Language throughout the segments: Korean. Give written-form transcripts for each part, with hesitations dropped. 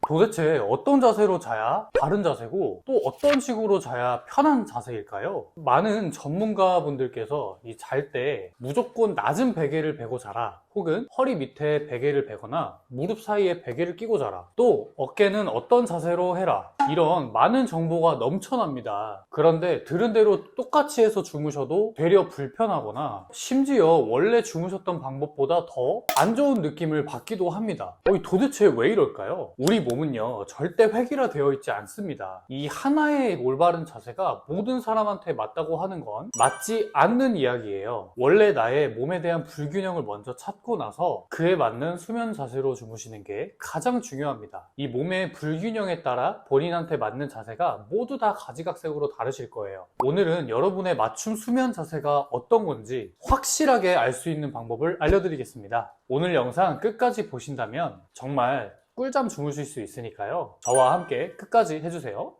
도대체 어떤 자세로 자야 바른 자세고 또 어떤 식으로 자야 편한 자세일까요? 많은 전문가분들께서 이 잘 때 무조건 낮은 베개를 베고 자라, 혹은 허리 밑에 베개를 베거나 무릎 사이에 베개를 끼고 자라, 또 어깨는 어떤 자세로 해라, 이런 많은 정보가 넘쳐납니다. 그런데 들은 대로 똑같이 해서 주무셔도 되려 불편하거나 심지어 원래 주무셨던 방법보다 더 안 좋은 느낌을 받기도 합니다. 도대체 왜 이럴까요? 우리 몸은요, 절대 획일화되어 있지 않습니다. 이 하나의 올바른 자세가 모든 사람한테 맞다고 하는 건 맞지 않는 이야기예요. 원래 나의 몸에 대한 불균형을 먼저 찾고 나서 그에 맞는 수면 자세로 주무시는 게 가장 중요합니다. 이 몸의 불균형에 따라 본인한테 맞는 자세가 모두 다 가지각색으로 다르실 거예요. 오늘은 여러분의 맞춤 수면 자세가 어떤 건지 확실하게 알 수 있는 방법을 알려드리겠습니다. 오늘 영상 끝까지 보신다면 정말 꿀잠 주무실 수 있으니까요, 저와 함께 끝까지 해주세요.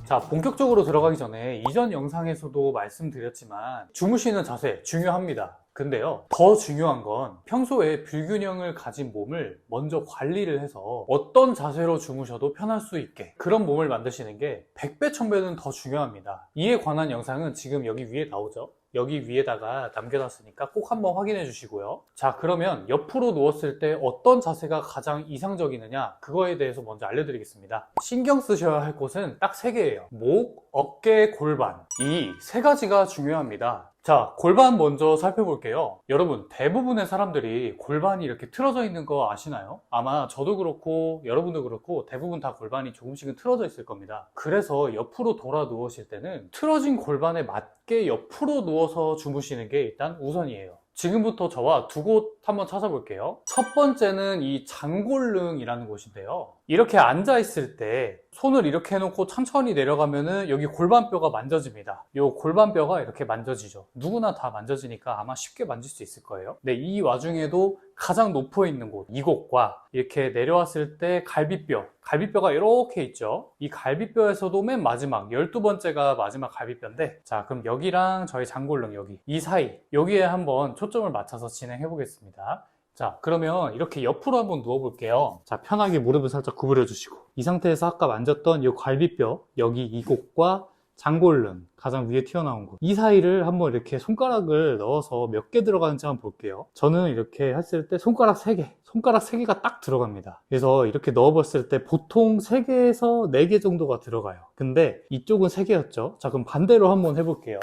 자, 본격적으로 들어가기 전에 이전 영상에서도 말씀드렸지만 주무시는 자세 중요합니다. 근데요, 더 중요한 건 평소에 불균형을 가진 몸을 먼저 관리를 해서 어떤 자세로 주무셔도 편할 수 있게 그런 몸을 만드시는 게 100배 1000배는 더 중요합니다. 이에 관한 영상은 지금 여기 위에 나오죠? 여기 위에다가 남겨놨으니까 꼭 한번 확인해 주시고요. 자, 그러면 옆으로 누웠을 때 어떤 자세가 가장 이상적이느냐, 그거에 대해서 먼저 알려드리겠습니다. 신경 쓰셔야 할 곳은 딱 3개예요. 목, 어깨, 골반. 이 3가지가 중요합니다. 자, 골반 먼저 살펴볼게요. 여러분, 대부분의 사람들이 골반이 이렇게 틀어져 있는 거 아시나요? 아마 저도 그렇고 여러분도 그렇고 대부분 다 골반이 조금씩은 틀어져 있을 겁니다. 그래서 옆으로 돌아 누우실 때는 틀어진 골반에 맞게 옆으로 누워서 주무시는 게 일단 우선이에요. 지금부터 저와 2곳 한번 찾아볼게요. 첫 번째는 이 장골릉이라는 곳인데요, 이렇게 앉아 있을 때 손을 이렇게 해놓고 천천히 내려가면은 여기 골반뼈가 만져집니다. 이 골반뼈가 이렇게 만져지죠. 누구나 다 만져지니까 아마 쉽게 만질 수 있을 거예요. 네, 이 와중에도 가장 높아 있는 곳, 이곳과 이렇게 내려왔을 때 갈비뼈가 이렇게 있죠. 이 갈비뼈에서도 맨 마지막 12번째가 마지막 갈비뼈인데, 자, 그럼 여기랑 저희 장골릉 여기 이 사이, 여기에 한번 초점을 맞춰서 진행해 보겠습니다. 자, 그러면 이렇게 옆으로 한번 누워볼게요. 자, 편하게 무릎을 살짝 구부려 주시고, 이 상태에서 아까 만졌던 이 갈비뼈, 여기 이곳과 장골릉, 가장 위에 튀어나온 곳, 이 사이를 한번 이렇게 손가락을 넣어서 몇 개 들어가는지 한번 볼게요. 저는 이렇게 했을 때 손가락 3개가 딱 들어갑니다. 그래서 이렇게 넣어봤을 때 보통 3개에서 4개 정도가 들어가요. 근데 이쪽은 3개였죠. 자, 그럼 반대로 한번 해볼게요.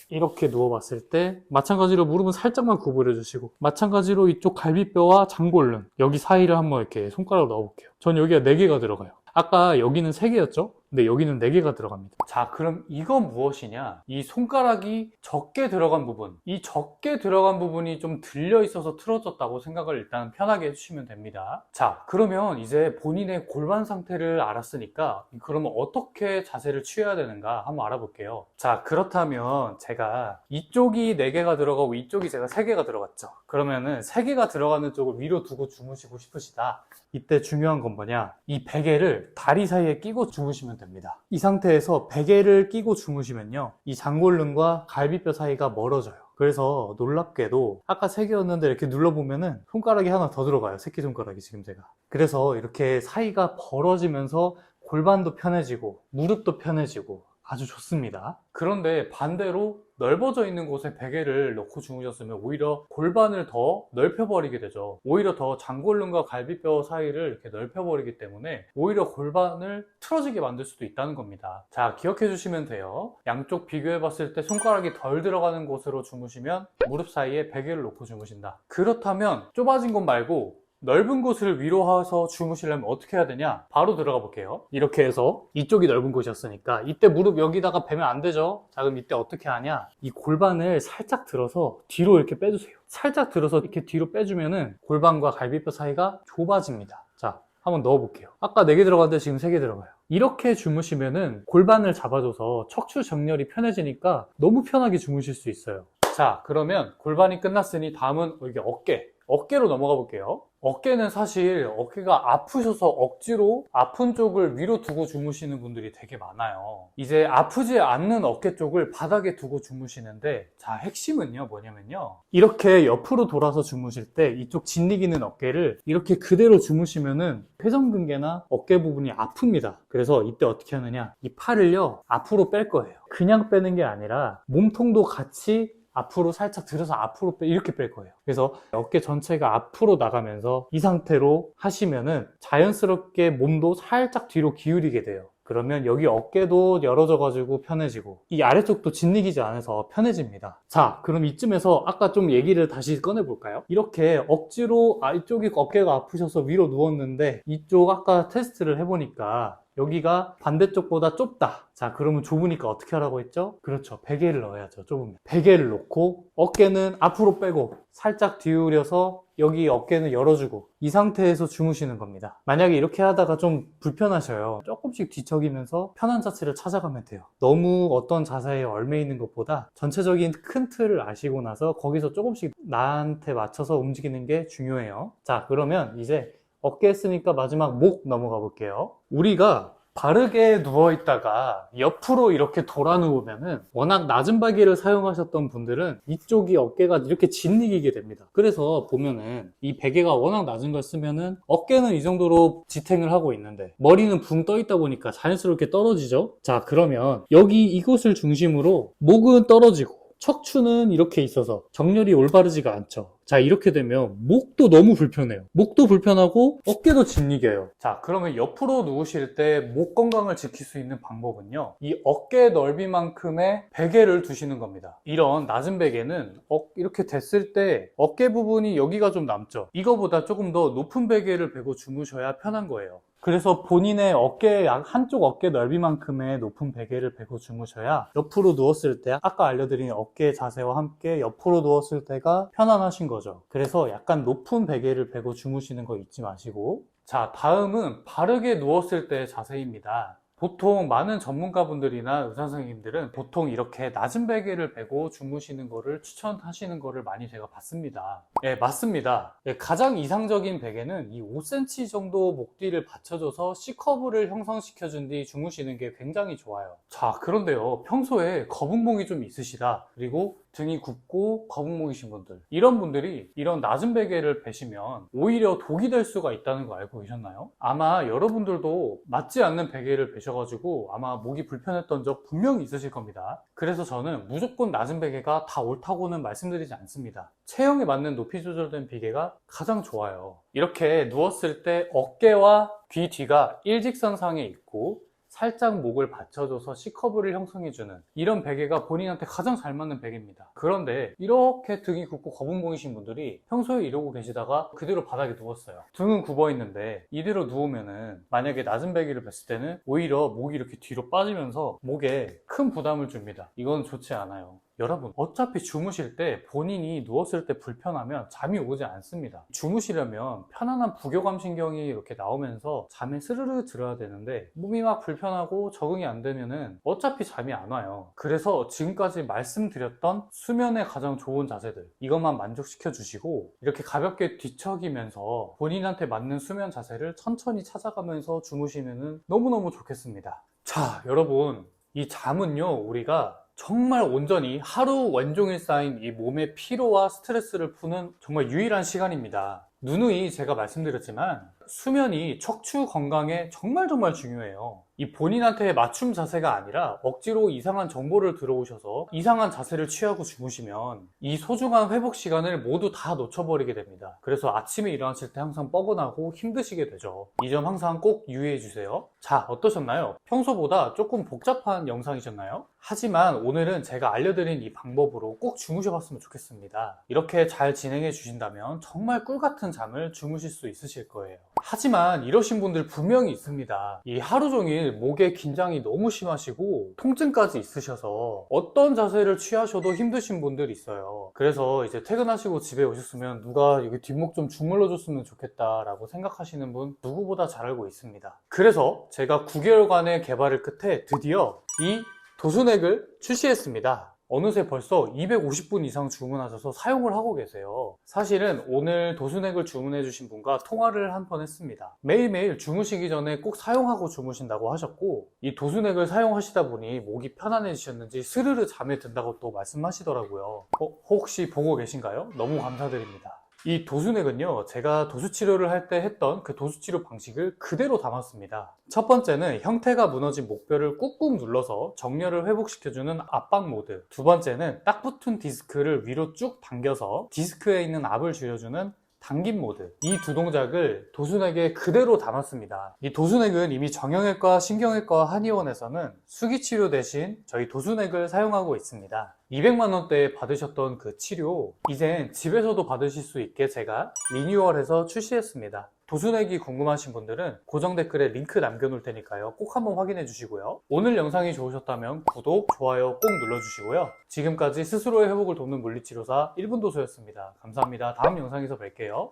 이렇게 누워봤을 때 마찬가지로 무릎은 살짝만 구부려 주시고, 마찬가지로 이쪽 갈비뼈와 장골릉, 여기 사이를 한번 이렇게 손가락을 넣어볼게요. 전 여기가 4개가 들어가요. 아까 여기는 3개였죠? 근데 여기는 4개가 들어갑니다. 자, 그럼 이건 무엇이냐? 이 손가락이 적게 들어간 부분, 이 적게 들어간 부분이 좀 들려 있어서 틀어졌다고 생각을 일단 편하게 해주시면 됩니다. 자, 그러면 이제 본인의 골반 상태를 알았으니까 그러면 어떻게 자세를 취해야 되는가 한번 알아볼게요. 자, 그렇다면 제가 이쪽이 4개가 들어가고 이쪽이 제가 3개가 들어갔죠. 그러면은 3개가 들어가는 쪽을 위로 두고 주무시고 싶으시다. 이때 중요한 건 뭐냐? 이 베개를 다리 사이에 끼고 주무시면 됩니다. 이 상태에서 베개를 끼고 주무시면요, 이 장골릉과 갈비뼈 사이가 멀어져요. 그래서 놀랍게도 아까 3개였는데 이렇게 눌러보면은 손가락이 하나 더 들어가요. 새끼손가락이 지금 제가. 그래서 이렇게 사이가 벌어지면서 골반도 편해지고 무릎도 편해지고 아주 좋습니다. 그런데 반대로 넓어져 있는 곳에 베개를 넣고 주무셨으면 오히려 골반을 더 넓혀버리게 되죠. 오히려 더 장골릉과 갈비뼈 사이를 이렇게 넓혀버리기 때문에 오히려 골반을 틀어지게 만들 수도 있다는 겁니다. 자, 기억해 주시면 돼요. 양쪽 비교해 봤을 때 손가락이 덜 들어가는 곳으로 주무시면 무릎 사이에 베개를 놓고 주무신다. 그렇다면 좁아진 곳 말고 넓은 곳을 위로 해서 주무시려면 어떻게 해야 되냐? 바로 들어가 볼게요. 이렇게 해서 이쪽이 넓은 곳이었으니까 이때 무릎 여기다가 베면 안 되죠? 자, 그럼 이때 어떻게 하냐? 이 골반을 살짝 들어서 뒤로 이렇게 빼주세요. 살짝 들어서 이렇게 뒤로 빼주면은 골반과 갈비뼈 사이가 좁아집니다. 자, 한번 넣어볼게요. 아까 4개 들어갔는데 지금 3개 들어가요. 이렇게 주무시면은 골반을 잡아줘서 척추 정렬이 편해지니까 너무 편하게 주무실 수 있어요. 자, 그러면 골반이 끝났으니 다음은 여기 어깨로 넘어가 볼게요. 어깨는 사실 어깨가 아프셔서 억지로 아픈 쪽을 위로 두고 주무시는 분들이 되게 많아요. 이제 아프지 않는 어깨 쪽을 바닥에 두고 주무시는데, 자, 핵심은요 뭐냐면요, 이렇게 옆으로 돌아서 주무실 때 이쪽 짓이기는 어깨를 이렇게 그대로 주무시면은 회전근개나 어깨 부분이 아픕니다. 그래서 이때 어떻게 하느냐, 이 팔을요 앞으로 뺄 거예요. 그냥 빼는 게 아니라 몸통도 같이 앞으로 살짝 들어서 앞으로 이렇게 뺄 거예요. 그래서 어깨 전체가 앞으로 나가면서 이 상태로 하시면은 자연스럽게 몸도 살짝 뒤로 기울이게 돼요. 그러면 여기 어깨도 열어져 가지고 편해지고 이 아래쪽도 짓이기지 않아서 편해집니다. 자, 그럼 이쯤에서 아까 좀 얘기를 다시 꺼내 볼까요? 이렇게 억지로 이쪽이 어깨가 아프셔서 위로 누웠는데 이쪽 아까 테스트를 해보니까 여기가 반대쪽보다 좁다. 자, 그러면 좁으니까 어떻게 하라고 했죠? 그렇죠. 베개를 넣어야죠. 좁으면. 베개를 놓고 어깨는 앞으로 빼고 살짝 기울여서 여기 어깨는 열어주고 이 상태에서 주무시는 겁니다. 만약에 이렇게 하다가 좀 불편하셔요. 조금씩 뒤척이면서 편한 자세를 찾아가면 돼요. 너무 어떤 자세에 얽매 있는 것보다 전체적인 큰 틀을 아시고 나서 거기서 조금씩 나한테 맞춰서 움직이는 게 중요해요. 자, 그러면 이제 어깨 했으니까 마지막 목 넘어가 볼게요. 우리가 바르게 누워있다가 옆으로 이렇게 돌아 누우면은 워낙 낮은 베개를 사용하셨던 분들은 이쪽이 어깨가 이렇게 짓이기게 됩니다. 그래서 보면은 이 베개가 워낙 낮은 걸 쓰면은 어깨는 이 정도로 지탱을 하고 있는데 머리는 붕 떠 있다 보니까 자연스럽게 떨어지죠. 자, 그러면 여기 이곳을 중심으로 목은 떨어지고 척추는 이렇게 있어서 정렬이 올바르지가 않죠. 자, 이렇게 되면 목도 너무 불편해요. 목도 불편하고 어깨도 짓이겨요. 자, 그러면 옆으로 누우실 때 목 건강을 지킬 수 있는 방법은요, 이 어깨 넓이만큼의 베개를 두시는 겁니다. 이런 낮은 베개는 이렇게 됐을 때 어깨 부분이 여기가 좀 남죠. 이거보다 조금 더 높은 베개를 베고 주무셔야 편한 거예요. 그래서 본인의 어깨 한쪽 어깨 넓이만큼의 높은 베개를 베고 주무셔야 옆으로 누웠을 때 아까 알려드린 어깨 자세와 함께 옆으로 누웠을 때가 편안하신 거죠. 그래서 약간 높은 베개를 베고 주무시는 거 잊지 마시고. 자, 다음은 바르게 누웠을 때의 자세입니다. 보통 많은 전문가분들이나 의사 선생님들은 보통 이렇게 낮은 베개를 베고 주무시는 거를 추천하시는 거를 많이 제가 봤습니다. 예, 맞습니다. 예, 가장 이상적인 베개는 이 5cm 정도 목 뒤를 받쳐줘서 C커브를 형성시켜준 뒤 주무시는 게 굉장히 좋아요. 자, 그런데요, 평소에 거북목이 좀 있으시다, 그리고 등이 굽고 거북목이신 분들, 이런 분들이 이런 낮은 베개를 베시면 오히려 독이 될 수가 있다는 거 알고 계셨나요? 아마 여러분들도 맞지 않는 베개를 베셔가지고 아마 목이 불편했던 적 분명히 있으실 겁니다. 그래서 저는 무조건 낮은 베개가 다 옳다고는 말씀드리지 않습니다. 체형에 맞는 높이 조절된 베개가 가장 좋아요. 이렇게 누웠을 때 어깨와 귀 뒤가 일직선상에 있고 살짝 목을 받쳐줘서 C커브를 형성해주는 이런 베개가 본인한테 가장 잘 맞는 베개입니다. 그런데 이렇게 등이 굽고 거북목이신 분들이 평소에 이러고 계시다가 그대로 바닥에 누웠어요. 등은 굽어 있는데 이대로 누우면은 만약에 낮은 베개를 뺐을 때는 오히려 목이 이렇게 뒤로 빠지면서 목에 큰 부담을 줍니다. 이건 좋지 않아요. 여러분, 어차피 주무실 때 본인이 누웠을 때 불편하면 잠이 오지 않습니다. 주무시려면 편안한 부교감 신경이 이렇게 나오면서 잠에 스르르 들어야 되는데 몸이 막 불편하고 적응이 안 되면은 어차피 잠이 안 와요. 그래서 지금까지 말씀드렸던 수면에 가장 좋은 자세들, 이것만 만족시켜 주시고 이렇게 가볍게 뒤척이면서 본인한테 맞는 수면 자세를 천천히 찾아가면서 주무시면은 너무너무 좋겠습니다. 자, 여러분, 이 잠은요, 우리가 정말 온전히 하루 온종일 쌓인 이 몸의 피로와 스트레스를 푸는 정말 유일한 시간입니다. 누누이 제가 말씀드렸지만 수면이 척추 건강에 정말 중요해요. 이 본인한테 맞춤 자세가 아니라 억지로 이상한 정보를 들어오셔서 이상한 자세를 취하고 주무시면 이 소중한 회복 시간을 모두 다 놓쳐버리게 됩니다. 그래서 아침에 일어나실 때 항상 뻐근하고 힘드시게 되죠. 이 점 항상 꼭 유의해 주세요. 자, 어떠셨나요? 평소보다 조금 복잡한 영상이셨나요? 하지만 오늘은 제가 알려드린 이 방법으로 꼭 주무셔봤으면 좋겠습니다. 이렇게 잘 진행해 주신다면 정말 꿀같은 잠을 주무실 수 있으실 거예요. 하지만 이러신 분들 분명히 있습니다. 이 하루 종일 목에 긴장이 너무 심하시고 통증까지 있으셔서 어떤 자세를 취하셔도 힘드신 분들이 있어요. 그래서 이제 퇴근하시고 집에 오셨으면 누가 여기 뒷목 좀 주물러 줬으면 좋겠다 라고 생각하시는 분 누구보다 잘 알고 있습니다. 그래서 제가 9개월간의 개발을 끝에 드디어 이 도수넥을 출시했습니다. 어느새 벌써 250분 이상 주문하셔서 사용을 하고 계세요. 사실은 오늘 도수넥을 주문해 주신 분과 통화를 한 번 했습니다. 매일매일 주무시기 전에 꼭 사용하고 주무신다고 하셨고, 이 도수넥을 사용하시다 보니 목이 편안해지셨는지 스르르 잠에 든다고 또 말씀하시더라고요. 혹시 보고 계신가요? 너무 감사드립니다. 이 도수넥은요, 제가 도수치료를 할 때 했던 그 도수치료 방식을 그대로 담았습니다. 첫 번째는 형태가 무너진 목뼈를 꾹꾹 눌러서 정렬을 회복시켜주는 압박 모드. 두 번째는 딱 붙은 디스크를 위로 쭉 당겨서 디스크에 있는 압을 줄여주는 당김 모드. 이 두 동작을 도수넥에 그대로 담았습니다. 이 도수넥은 이미 정형외과, 신경외과, 한의원에서는 수기치료 대신 저희 도수넥을 사용하고 있습니다. 200만 원대에 받으셨던 그 치료, 이젠 집에서도 받으실 수 있게 제가 리뉴얼해서 출시했습니다. 도수넥이 궁금하신 분들은 고정 댓글에 링크 남겨놓을 테니까요. 꼭 한번 확인해 주시고요. 오늘 영상이 좋으셨다면 구독, 좋아요 꼭 눌러주시고요. 지금까지 스스로의 회복을 돕는 물리치료사 1분 도수였습니다. 감사합니다. 다음 영상에서 뵐게요.